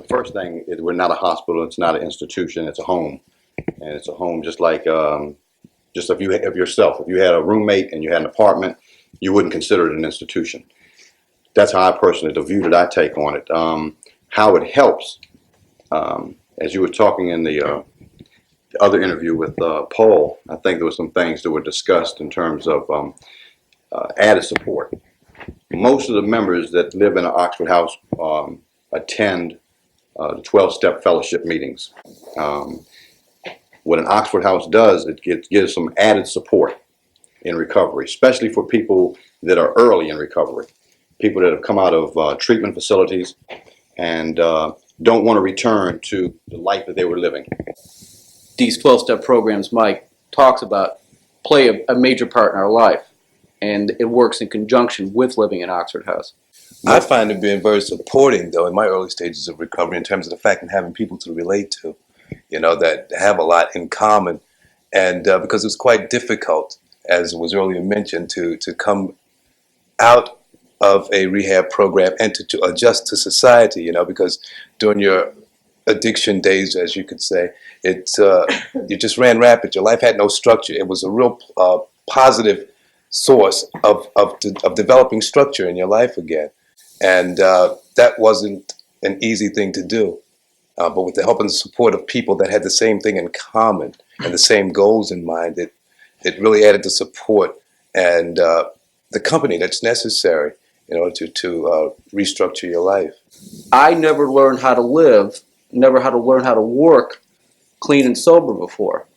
first thing is we're not a hospital. It's not an institution. It's a home, and it's a home just like just if you had a roommate and you had an apartment, you wouldn't consider it an institution. That's how I personally, the view that I take on it. How it helps, as you were talking in the other interview with Paul, I think there were some things that were discussed in terms of added support. Most of the members that live in an Oxford House attend the 12-step fellowship meetings. What an Oxford House does, it gives some added support in recovery, especially for people that are early in recovery, people that have come out of treatment facilities and don't want to return to the life that they were living. These 12-step programs Mike talks about play a major part in our life, and it works in conjunction with living in Oxford House. I find it being very supporting, though, in my early stages of recovery in terms of the fact of having people to relate to, you know, that have a lot in common. And because it was quite difficult, as was earlier mentioned, to come out of a rehab program and to adjust to society, you know, because during your addiction days, as you could say, you just ran rapid. Your life had no structure. It was a real positive source of developing structure in your life again. And that wasn't an easy thing to do. But with the help and support of people that had the same thing in common and the same goals in mind, it really added the support and the company that's necessary in order to restructure your life. I never learned how to live, never how to learn how to work clean and sober before.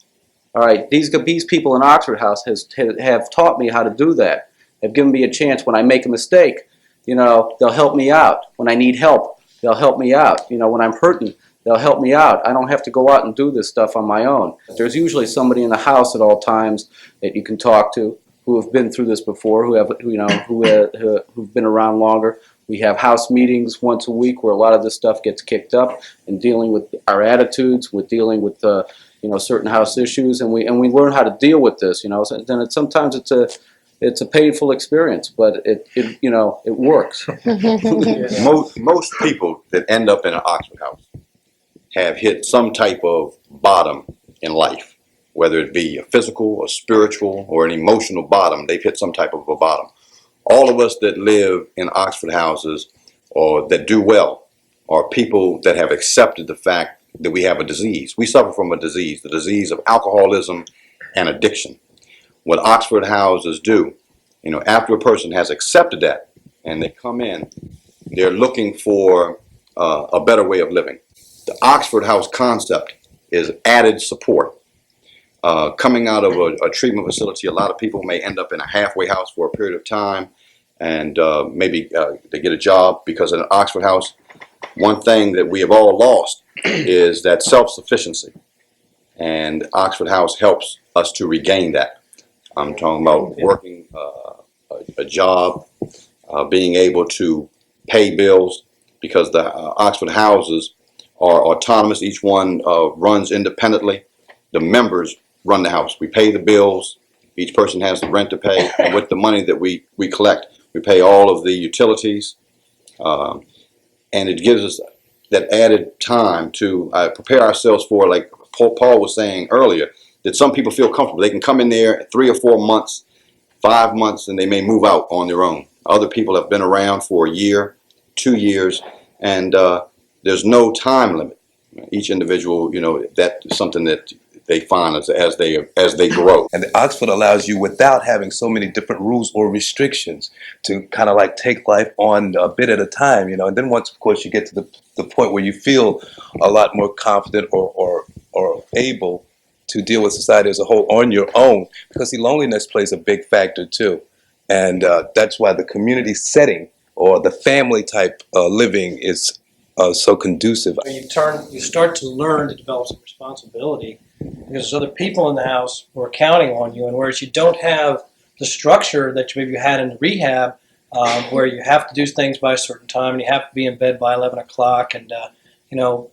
All right, these people in Oxford House have taught me how to do that. Have given me a chance when I make a mistake. You know, they'll help me out. When I need help, they'll help me out. You know, when I'm hurting, they'll help me out. I don't have to go out and do this stuff on my own. There's usually somebody in the house at all times that you can talk to who have been through this before, who've been around longer. We have house meetings once a week where a lot of this stuff gets kicked up and dealing with our attitudes, with dealing with certain house issues, and we learn how to deal with this. You know, so then sometimes it's a painful experience, but it works. Most people that end up in an Oxford House have hit some type of bottom in life, whether it be a physical or spiritual or an emotional bottom. They've hit some type of a bottom. All of us that live in Oxford houses or that do well are people that have accepted the fact that we have a disease. We suffer from a disease, the disease of alcoholism and addiction. What Oxford houses do, you know, after a person has accepted that and they come in, they're looking for a better way of living. The Oxford House concept is added support. Coming out of a treatment facility, a lot of people may end up in a halfway house for a period of time, and maybe they get a job, because in an Oxford House, one thing that we have all lost is that self-sufficiency, and Oxford House helps us to regain that. I'm talking about working a job, being able to pay bills, because the Oxford houses are autonomous. Each one runs independently. The members run the house. We pay the bills. Each person has the rent to pay. And with the money that we collect, we pay all of the utilities. And it gives us that added time to prepare ourselves for, like Paul was saying earlier, that some people feel comfortable. They can come in there 3 or 4 months, 5 months, and they may move out on their own. Other people have been around for a year, 2 years, and there's no time limit. Each individual, you know, that is something that they find as they grow. And Oxford allows you, without having so many different rules or restrictions, to kind of like take life on a bit at a time, you know. And then once, of course, you get to the point where you feel a lot more confident or able to deal with society as a whole on your own, because the loneliness plays a big factor too. And that's why the community setting or the family type living is so conducive. You start to learn to develop some responsibility, because there's other people in the house who are counting on you, and whereas you don't have the structure that maybe you had in the rehab, where you have to do things by a certain time, and you have to be in bed by 11 o'clock, and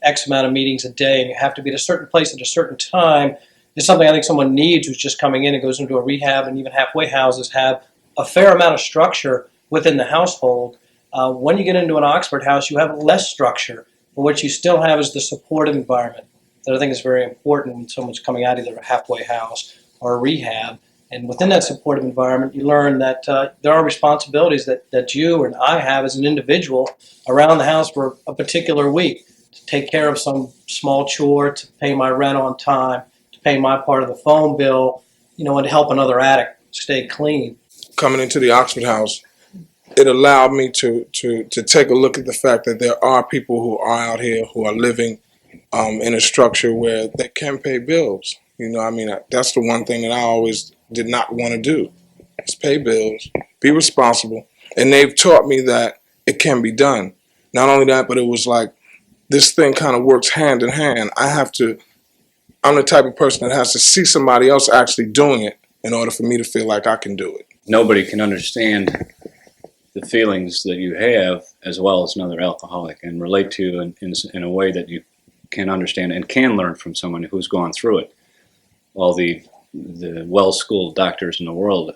X amount of meetings a day, and you have to be at a certain place at a certain time, is something I think someone needs who's just coming in and goes into a rehab, and even halfway houses have a fair amount of structure within the household. When you get into an Oxford House, you have less structure. but what you still have is the supportive environment that I think is very important when someone's coming out of either a halfway house or a rehab. And within that supportive environment, you learn that there are responsibilities that you and I have as an individual around the house for a particular week, to take care of some small chore, to pay my rent on time, to pay my part of the phone bill, and to help another addict stay clean. Coming into the Oxford House, it allowed me to take a look at the fact that there are people who are out here who are living in a structure where they can pay bills. That's the one thing that I always did not want to do, is pay bills, be responsible. And they've taught me that it can be done. Not only that, but it was like this thing kind of works hand in hand. I'm the type of person that has to see somebody else actually doing it in order for me to feel like I can do it. Nobody can understand the feelings that you have as well as another alcoholic and relate to you in a way that you can understand and can learn from someone who's gone through it. All the well-schooled doctors in the world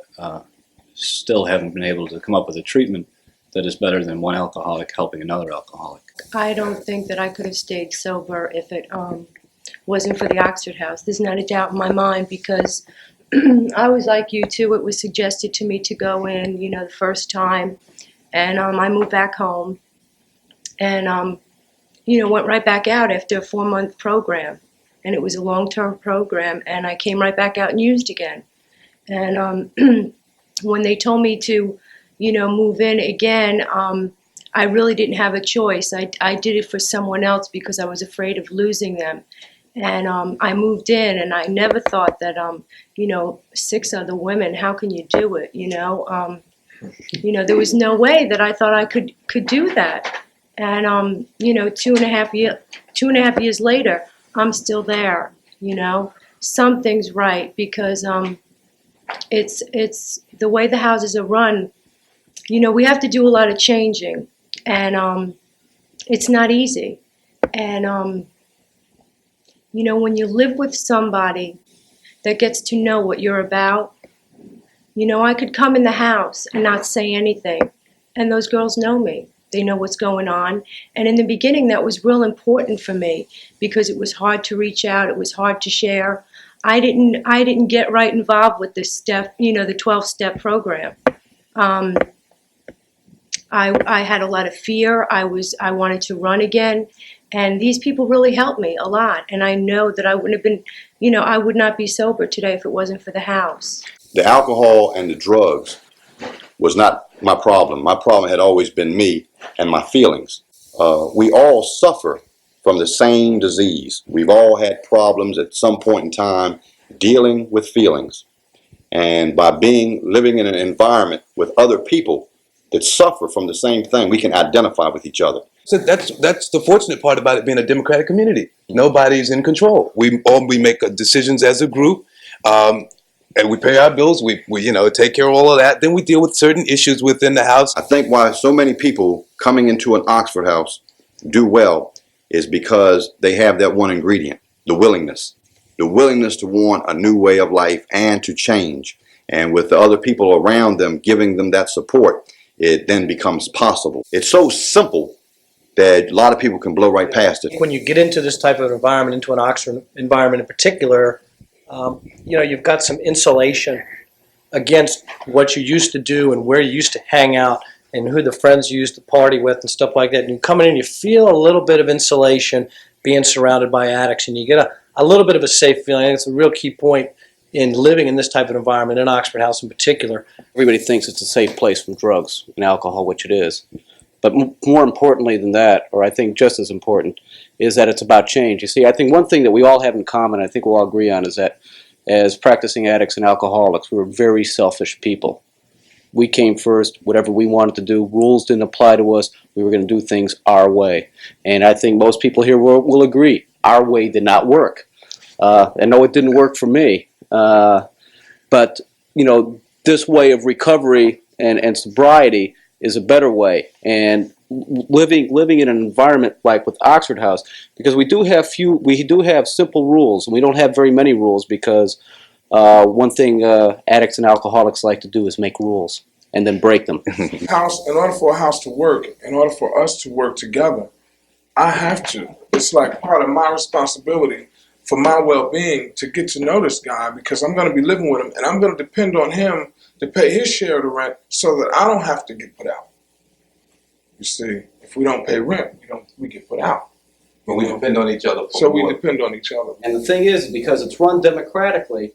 still haven't been able to come up with a treatment that is better than one alcoholic helping another alcoholic. I don't think that I could have stayed sober if it wasn't for the Oxford House. There's not a doubt in my mind, because I was like you too. It was suggested to me to go in, the first time, and I moved back home, and went right back out after a 4-month program, and it was a long-term program, and I came right back out and used again. And when they told me to, move in again, I really didn't have a choice. I did it for someone else because I was afraid of losing them. And I moved in, and I never thought that, 6 other women, how can you do it, there was no way that I thought I could do that. And, 2.5 years later, I'm still there, Something's right, because it's the way the houses are run. We have to do a lot of changing, and it's not easy. And, when you live with somebody that gets to know what you're about, I could come in the house and not say anything, and those girls know me. They know what's going on. And in the beginning, that was real important for me, because it was hard to reach out. It was hard to share. I didn't get right involved with this step, the 12-step program. I had a lot of fear. I wanted to run again. And these people really helped me a lot. And I know that I wouldn't have been, I would not be sober today if it wasn't for the house. The alcohol and the drugs was not my problem. My problem had always been me and my feelings. We all suffer from the same disease. We've all had problems at some point in time dealing with feelings. And by living in an environment with other people that suffer from the same thing, we can identify with each other. So that's the fortunate part about it being a democratic community. Nobody's in control. We make decisions as a group, and we pay our bills. We take care of all of that. Then we deal with certain issues within the house. I think why so many people coming into an Oxford House do well is because they have that one ingredient, the willingness to want a new way of life and to change. And with the other people around them giving them that support, it then becomes possible. It's so simple that a lot of people can blow right past it. When you get into this type of environment, into an Oxford environment in particular, you've got some insulation against what you used to do and where you used to hang out and who the friends you used to party with and stuff like that. And you come in and you feel a little bit of insulation being surrounded by addicts, and you get a little bit of a safe feeling. I think it's a real key point in living in this type of environment, in Oxford House in particular. Everybody thinks it's a safe place from drugs and alcohol, which it is. But more importantly than that, or I think just as important, is that it's about change. You see, I think one thing that we all have in common, I think we'll all agree on, is that as practicing addicts and alcoholics, we were very selfish people. We came first, whatever we wanted to do, rules didn't apply to us, we were going to do things our way. And I think most people here will agree, our way did not work. And no, it didn't work for me. But, this way of recovery and sobriety is a better way. And living in an environment like with Oxford House, because we do have simple rules, and we don't have very many rules, because one thing addicts and alcoholics like to do is make rules and then break them. In order for a house to work, in order for us to work together, I have to. It's like part of my responsibility for my well-being to get to know this guy, because I'm going to be living with him and I'm going to depend on him to pay his share of the rent so that I don't have to get put out. You see, if we don't pay rent, we get put out. But we depend on each other. So we depend on each other. And the thing is, because it's run democratically,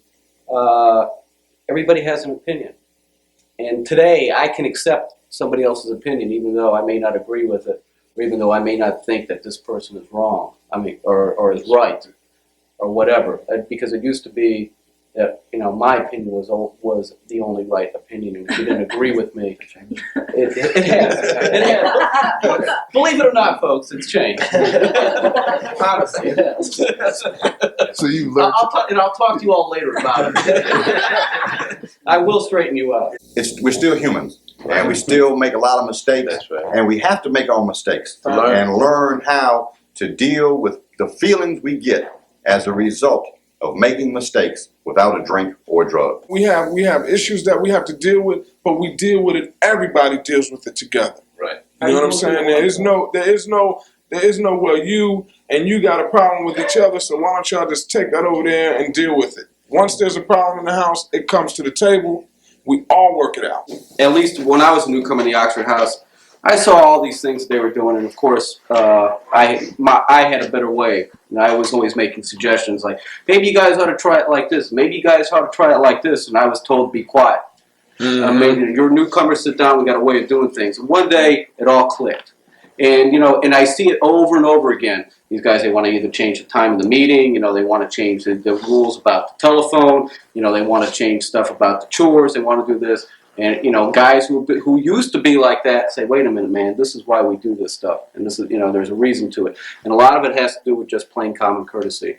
everybody has an opinion. And today, I can accept somebody else's opinion, even though I may not agree with it, or even though I may not think that this person is wrong. I mean, or is right, or whatever. Because it used to be that my opinion was the only right opinion, and if you didn't agree with me, it has. Believe it or not, folks, it's changed. Honestly, it has. So you learned. I'll talk to you all later about it. I will straighten you out. We're still humans, and we still make a lot of mistakes, That's right. and we have to make our mistakes learn. and learn how to deal with the feelings we get as a result of making mistakes without a drink or drug. We have issues that we have to deal with, but we deal with it. Everybody deals with it together. Right. You know what I'm saying? There is no well, you and you got a problem with each other, so why don't y'all just take that over there and deal with it? Once there's a problem in the house, it comes to the table. We all work it out. At least when I was a newcomer in the Oxford House, I saw all these things they were doing, and of course, I had a better way. And I was always making suggestions like, maybe you guys ought to try it like this. Maybe you guys ought to try it like this. And I was told to be quiet. Maybe you're a newcomer, sit down. We got a way of doing things. And one day, it all clicked. And and I see it over and over again. These guys, they want to either change the time of the meeting. They want to change the rules about the telephone. They want to change stuff about the chores. They want to do this. And guys who used to be like that say, "Wait a minute, man. This is why we do this stuff, and this is there's a reason to it." And a lot of it has to do with just plain common courtesy.